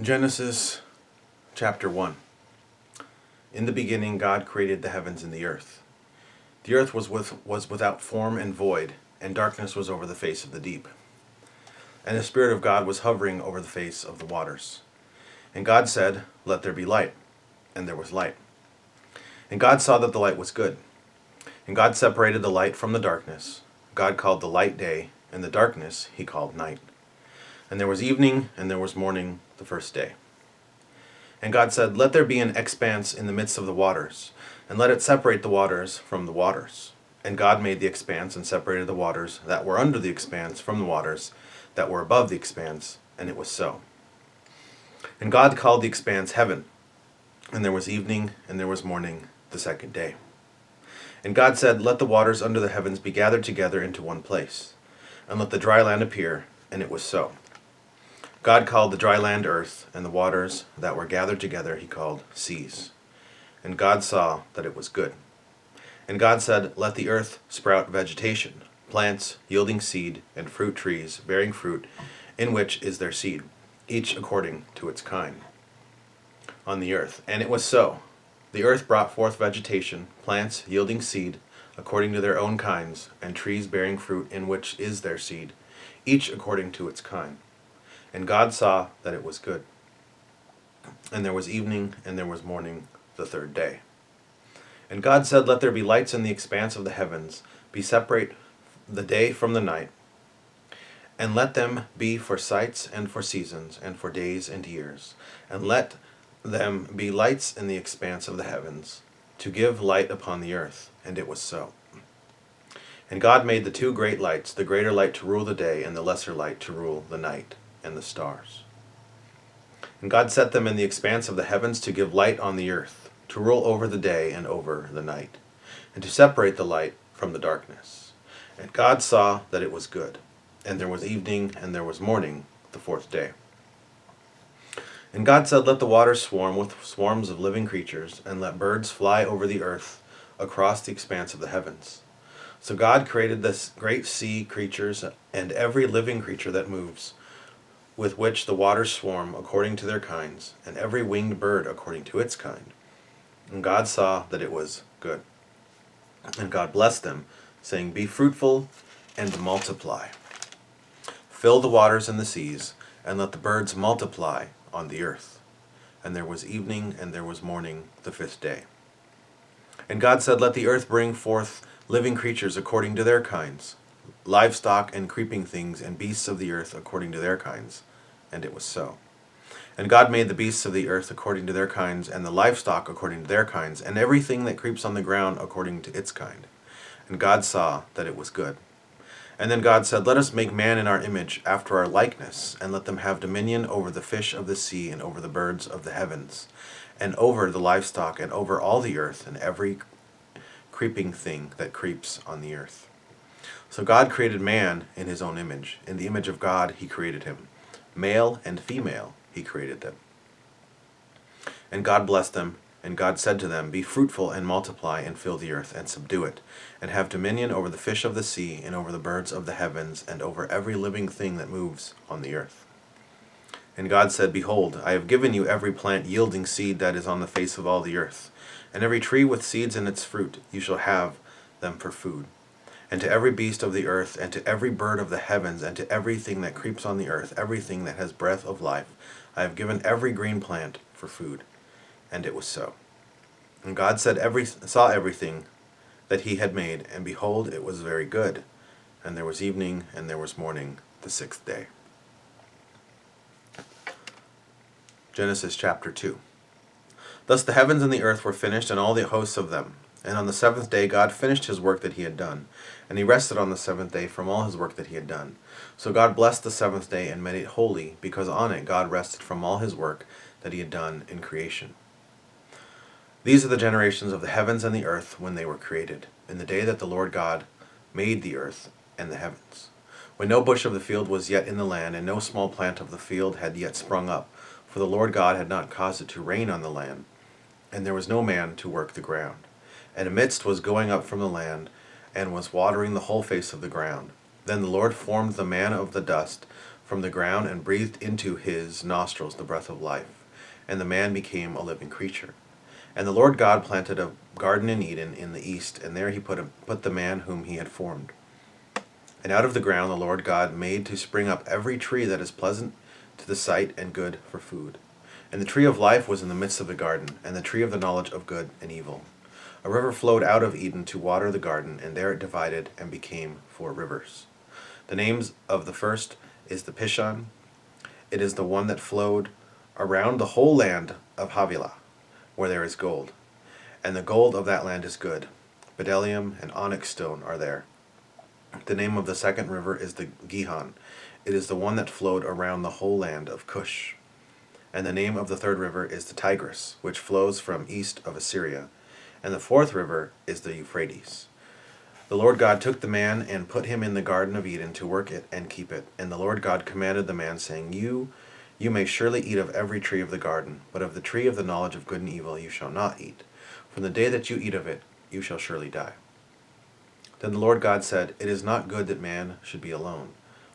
Genesis chapter 1. In the beginning God created the heavens and the earth. The earth was without form and void, and darkness was over the face of the deep. And the Spirit of God was hovering over the face of the waters. And God said, "Let there be light." And there was light. And God saw that the light was good. And God separated the light from the darkness. God called the light day, and the darkness he called night. And there was evening, and there was morning, the first day. And God said, "Let there be an expanse in the midst of the waters, and let it separate the waters from the waters." And God made the expanse and separated the waters that were under the expanse from the waters that were above the expanse, and it was so. And God called the expanse heaven. And there was evening, and there was morning, the second day. And God said, "Let the waters under the heavens be gathered together into one place, and let the dry land appear," and it was so. God called the dry land earth, and the waters that were gathered together he called seas. And God saw that it was good. And God said, "Let the earth sprout vegetation, plants yielding seed, and fruit trees bearing fruit, in which is their seed, each according to its kind, on the earth." And it was so. The earth brought forth vegetation, plants yielding seed, according to their own kinds, and trees bearing fruit, in which is their seed, each according to its kind. And God saw that it was good. And there was evening, and there was morning, the third day. And God said, "Let there be lights in the expanse of the heavens, be separate the day from the night, and let them be for sights and for seasons, and for days and years. And let them be lights in the expanse of the heavens, to give light upon the earth." And it was so. And God made the two great lights, the greater light to rule the day, and the lesser light to rule the night, and the stars. And God set them in the expanse of the heavens to give light on the earth, to rule over the day and over the night, and to separate the light from the darkness. And God saw that it was good. And there was evening, and there was morning, the fourth day. And God said, "Let the waters swarm with swarms of living creatures, and let birds fly over the earth across the expanse of the heavens." So God created the great sea creatures and every living creature that moves, with which the waters swarm according to their kinds, and every winged bird according to its kind. And God saw that it was good. And God blessed them, saying, "Be fruitful and multiply. Fill the waters and the seas, and let the birds multiply on the earth." And there was evening, and there was morning, the fifth day. And God said, "Let the earth bring forth living creatures according to their kinds, livestock and creeping things, and beasts of the earth according to their kinds." And it was so. And God made the beasts of the earth according to their kinds, and the livestock according to their kinds, and everything that creeps on the ground according to its kind. And God saw that it was good. And then God said, "Let us make man in our image, after our likeness, and let them have dominion over the fish of the sea, and over the birds of the heavens, and over the livestock, and over all the earth, and every creeping thing that creeps on the earth." So God created man in his own image. In the image of God he created him. Male and female he created them. And God blessed them, and God said to them, "Be fruitful and multiply, and fill the earth, and subdue it, and have dominion over the fish of the sea, and over the birds of the heavens, and over every living thing that moves on the earth." And God said, "Behold, I have given you every plant yielding seed that is on the face of all the earth, and every tree with seeds in its fruit. You shall have them for food. And to every beast of the earth, and to every bird of the heavens, and to everything that creeps on the earth, everything that has breath of life, I have given every green plant for food." And it was so. And God saw everything that he had made, and behold, it was very good. And there was evening, and there was morning, the sixth day. Genesis chapter 2. Thus the heavens and the earth were finished, and all the hosts of them. And on the seventh day God finished his work that he had done, and he rested on the seventh day from all his work that he had done. So God blessed the seventh day and made it holy, because on it God rested from all his work that he had done in creation. These are the generations of the heavens and the earth when they were created, in the day that the Lord God made the earth and the heavens, when no bush of the field was yet in the land, and no small plant of the field had yet sprung up, for the Lord God had not caused it to rain on the land, and there was no man to work the ground. And a mist was going up from the land, and was watering the whole face of the ground. Then the Lord formed the man of the dust, from the ground and breathed into his nostrils the breath of life, and the man became a living creature. And the Lord God planted a garden in Eden in the east, and there he put the man whom he had formed. And out of the ground the Lord God made to spring up every tree that is pleasant to the sight and good for food. And the tree of life was in the midst of the garden, and the tree of the knowledge of good and evil. A river flowed out of Eden to water the garden, and there it divided and became 4 rivers. The names of the first is the Pishon. It is the one that flowed around the whole land of Havilah, where there is gold. And the gold of that land is good. Bdellium and onyx stone are there. The name of the second river is the Gihon. It is the one that flowed around the whole land of Cush. And the name of the third river is the Tigris, which flows from east of Assyria. And the fourth river is the Euphrates. The Lord God took the man and put him in the garden of Eden to work it and keep it. And the Lord God commanded the man, saying, You may surely eat of every tree of the garden, but of the tree of the knowledge of good and evil you shall not eat. From the day that you eat of it, you shall surely die. Then the Lord God said, It is not good that man should be alone.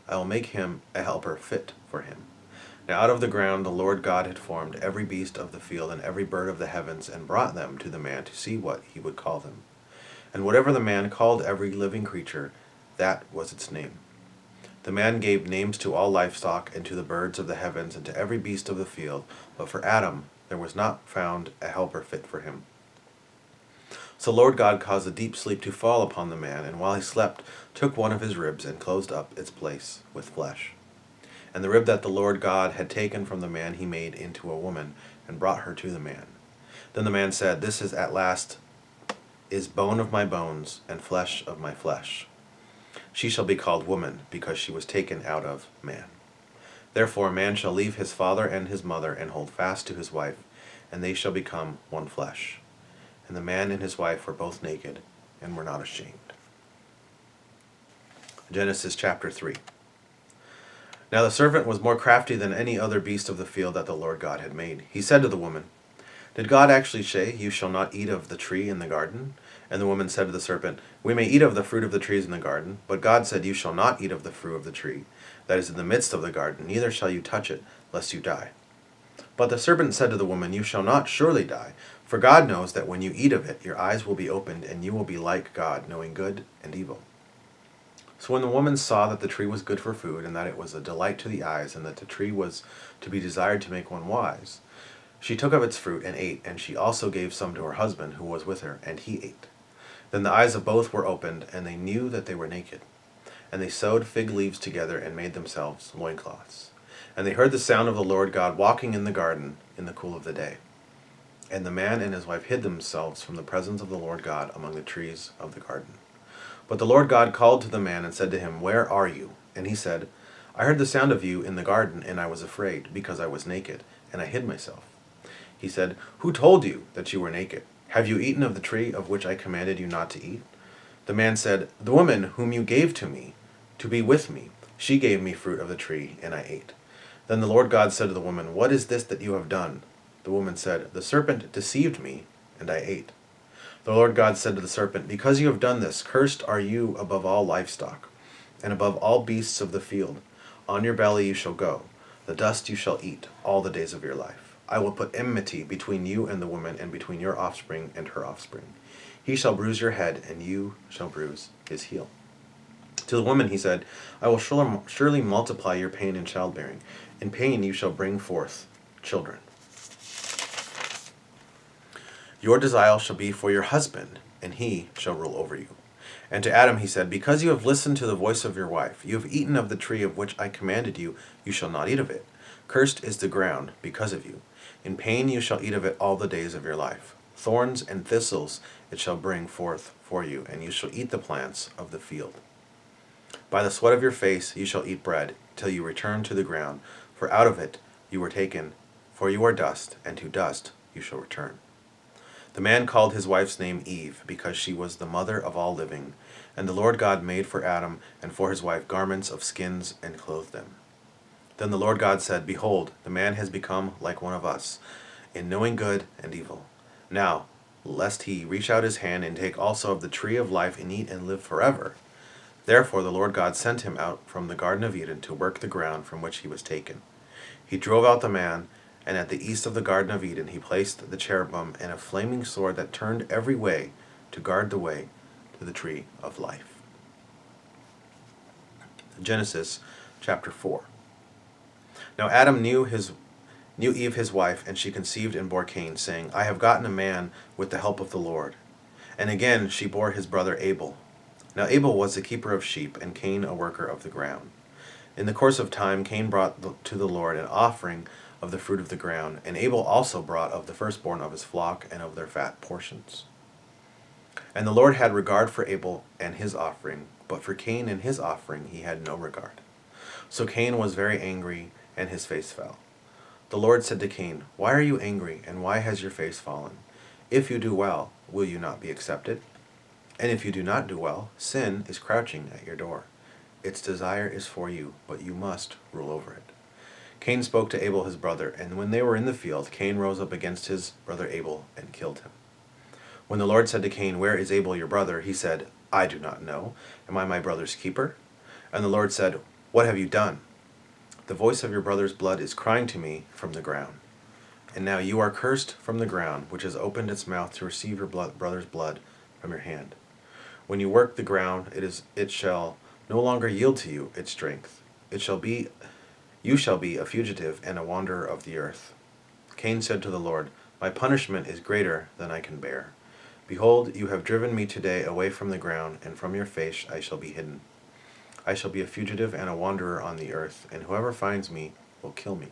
I will make him a helper fit for him. Now out of the ground the Lord God had formed every beast of the field and every bird of the heavens, and brought them to the man to see what he would call them. And whatever the man called every living creature, that was its name. The man gave names to all livestock, and to the birds of the heavens, and to every beast of the field. But for Adam there was not found a helper fit for him. So the Lord God caused a deep sleep to fall upon the man, and while he slept, took one of his ribs, and closed up its place with flesh. And the rib that the Lord God had taken from the man he made into a woman, and brought her to the man. Then the man said, This is at last is bone of my bones, and flesh of my flesh. She shall be called woman, because she was taken out of man. Therefore a man shall leave his father and his mother, and hold fast to his wife, and they shall become one flesh. And the man and his wife were both naked, and were not ashamed. Genesis chapter 3. Now the serpent was more crafty than any other beast of the field that the Lord God had made. He said to the woman, Did God actually say, You shall not eat of the tree in the garden? And the woman said to the serpent, We may eat of the fruit of the trees in the garden, but God said, You shall not eat of the fruit of the tree that is in the midst of the garden, neither shall you touch it, lest you die. But the serpent said to the woman, You shall not surely die, for God knows that when you eat of it, your eyes will be opened, and you will be like God, knowing good and evil. So when the woman saw that the tree was good for food, and that it was a delight to the eyes, and that the tree was to be desired to make one wise, she took of its fruit and ate, and she also gave some to her husband who was with her, and he ate. Then the eyes of both were opened, and they knew that they were naked. And they sewed fig leaves together, and made themselves loincloths. And they heard the sound of the Lord God walking in the garden in the cool of the day. And the man and his wife hid themselves from the presence of the Lord God among the trees of the garden. But the Lord God called to the man and said to him, Where are you? And he said, I heard the sound of you in the garden, and I was afraid, because I was naked, and I hid myself. He said, Who told you that you were naked? Have you eaten of the tree of which I commanded you not to eat? The man said, The woman whom you gave to me, to be with me, she gave me fruit of the tree, and I ate. Then the Lord God said to the woman, What is this that you have done? The woman said, The serpent deceived me, and I ate. The Lord God said to the serpent, Because you have done this, cursed are you above all livestock, and above all beasts of the field. On your belly you shall go, the dust you shall eat all the days of your life. I will put enmity between you and the woman, and between your offspring and her offspring. He shall bruise your head, and you shall bruise his heel. To the woman he said, I will surely multiply your pain in childbearing. In pain you shall bring forth children. Your desire shall be for your husband, and he shall rule over you. And to Adam he said, Because you have listened to the voice of your wife, you have eaten of the tree of which I commanded you, you shall not eat of it. Cursed is the ground because of you. In pain you shall eat of it all the days of your life. Thorns and thistles it shall bring forth for you, and you shall eat the plants of the field. By the sweat of your face you shall eat bread, till you return to the ground, for out of it you were taken, for you are dust, and to dust you shall return. The man called his wife's name Eve, because she was the mother of all living. And the Lord God made for Adam and for his wife garments of skins, and clothed them. Then the Lord God said, Behold, the man has become like one of us, in knowing good and evil. Now, lest he reach out his hand and take also of the tree of life and eat and live forever. Therefore the Lord God sent him out from the Garden of Eden to work the ground from which he was taken. He drove out the man, and at the east of the Garden of Eden he placed the cherubim and a flaming sword that turned every way to guard the way to the tree of life. Genesis chapter 4. Now Adam knew Eve his wife, and she conceived and bore Cain, saying, I have gotten a man with the help of the Lord. And again she bore his brother Abel. Now Abel was the keeper of sheep, and Cain a worker of the ground. In the course of time Cain brought to the Lord an offering of the fruit of the ground, and Abel also brought of the firstborn of his flock and of their fat portions. And the Lord had regard for Abel and his offering, but for Cain and his offering he had no regard. So Cain was very angry, and his face fell. The Lord said to Cain, Why are you angry, and why has your face fallen? If you do well, will you not be accepted? And if you do not do well, sin is crouching at your door. Its desire is for you, but you must rule over it. Cain spoke to Abel his brother, and when they were in the field, Cain rose up against his brother Abel and killed him. When the Lord said to Cain, Where is Abel your brother? He said, I do not know. Am I my brother's keeper? And the Lord said, What have you done? The voice of your brother's blood is crying to me from the ground. And now you are cursed from the ground, which has opened its mouth to receive your brother's blood from your hand. When you work the ground, it shall no longer yield to you its strength. You shall be a fugitive and a wanderer of the earth. Cain said to the Lord, My punishment is greater than I can bear. Behold, you have driven me today away from the ground, and from your face I shall be hidden. I shall be a fugitive and a wanderer on the earth, and whoever finds me will kill me.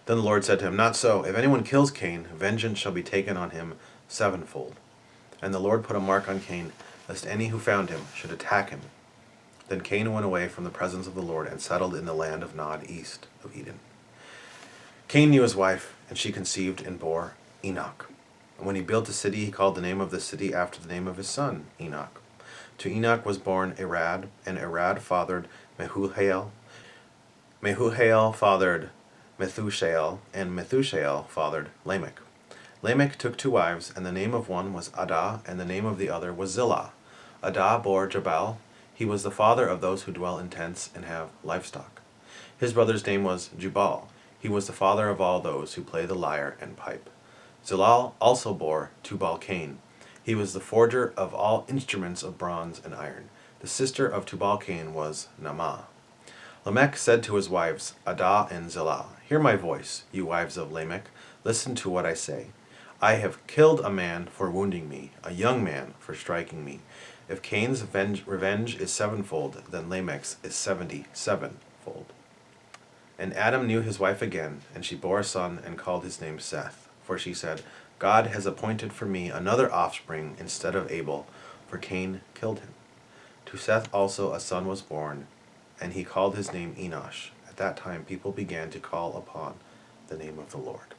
Then the Lord said to him, Not so. If anyone kills Cain, vengeance shall be taken on him sevenfold. And the Lord put a mark on Cain, lest any who found him should attack him. Then Cain went away from the presence of the Lord and settled in the land of Nod, east of Eden. Cain knew his wife, and she conceived and bore Enoch. And when he built a city, he called the name of the city after the name of his son, Enoch. To Enoch was born Arad, and Arad fathered Mehujael. Mehujael fathered Methushael, and Methushael fathered Lamech. Lamech took 2 wives, and the name of one was Adah, and the name of the other was Zillah. Adah bore Jabal. He was the father of those who dwell in tents and have livestock. His brother's name was Jubal. He was the father of all those who play the lyre and pipe. Zillah also bore Tubal-Cain. He was the forger of all instruments of bronze and iron. The sister of Tubal-Cain was Naamah. Lamech said to his wives, Adah and Zillah, Hear my voice, you wives of Lamech. Listen to what I say. I have killed a man for wounding me, a young man for striking me. If Cain's revenge is sevenfold, then Lamech's is 77-fold. And Adam knew his wife again, and she bore a son and called his name Seth. For she said, God has appointed for me another offspring instead of Abel, for Cain killed him. To Seth also a son was born, and he called his name Enosh. At that time people began to call upon the name of the Lord.